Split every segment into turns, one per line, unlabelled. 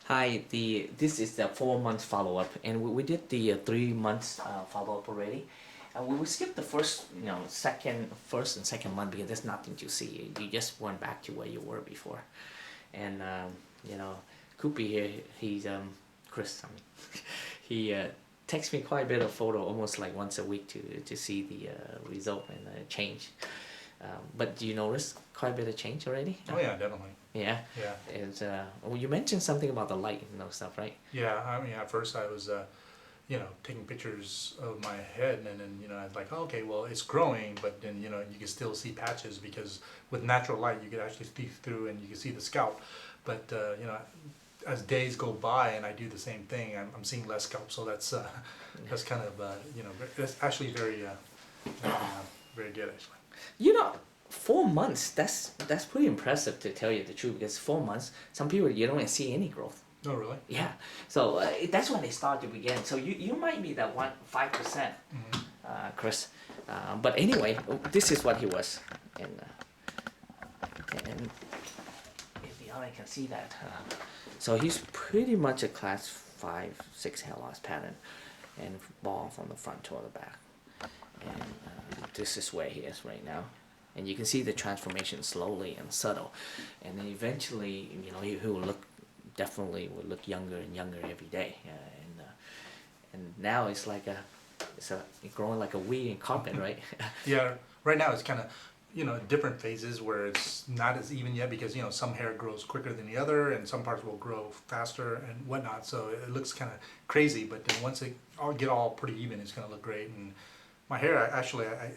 Hi, this is the 4 month follow up, and we did the 3 months follow up already. We skipped the first and second month because there's nothing to see. You just went back to where you were before, and you know, Koopy here, he's Chris. I mean, he texts me quite a bit of photo, almost like once a week to see the result and change. But do you notice quite a bit of change already?
Oh yeah, definitely.
Yeah.
Yeah.
It's well, you mentioned something about the light and those stuff, right?
Yeah, I mean, at first I was, taking pictures of my head, and then, I was like, oh, okay, well, it's growing, but then, you can still see patches because with natural light, you can actually see through and you can see the scalp. But, as days go by and I do the same thing, I'm seeing less scalp. So that's kind of, that's actually very good, actually.
You know, 4 months. That's pretty impressive to tell you the truth. Because 4 months, some people you don't even see any growth.
Oh, really?
Yeah. So that's when they start to begin. So you might be that 5%, Chris. But anyway, this is what he was, and if the eye can see that, so he's pretty much a class 5-6 hair loss pattern, and ball from the front to the back, and this is where he is right now. And you can see the transformation slowly and subtle, and then eventually, he will definitely will look younger and younger every day, and now it's like it's growing like a weed in carpet, right?
Yeah, right now it's kind of, different phases where it's not as even yet because, some hair grows quicker than the other and some parts will grow faster and whatnot. So it looks kind of crazy, but then once it get all pretty even, it's going to look great. And my hair, I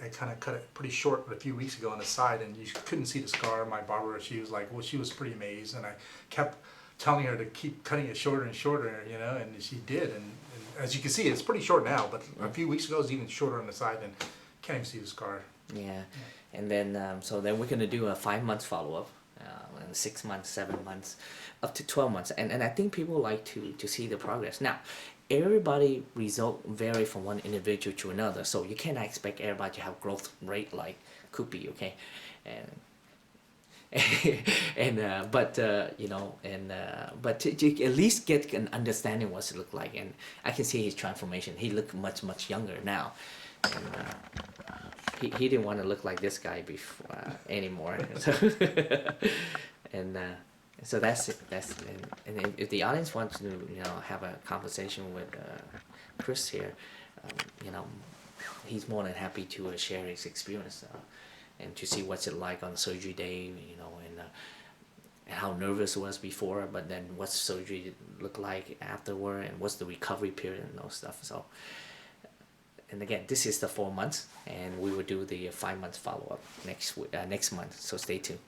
kind of cut it pretty short a few weeks ago on the side, and you couldn't see the scar. My barber, she was like, well, she was pretty amazed, and I kept telling her to keep cutting it shorter and shorter, and she did. And as you can see, it's pretty short now, but a few weeks ago it was even shorter on the side, and can't even see the scar.
Yeah, and then so then we're gonna do a 5 months follow up, and 6 months, 7 months, up to 12 months, and I think people like to see the progress. Now, everybody result vary from one individual to another, so you cannot expect everybody to have growth rate like Koopy, okay, and and but but to at least get an understanding what's it look like, and I can see his transformation. He look much younger now, and he didn't want to look like this guy before anymore. So and so that's it. And if the audience wants to have a conversation with Chris here, he's more than happy to share his experience. And to see what's it like on surgery day, and how nervous it was before, but then what's surgery look like afterward, and what's the recovery period and those stuff. So, and again, this is the 4 months, and we will do the 5 months follow up next month. So stay tuned.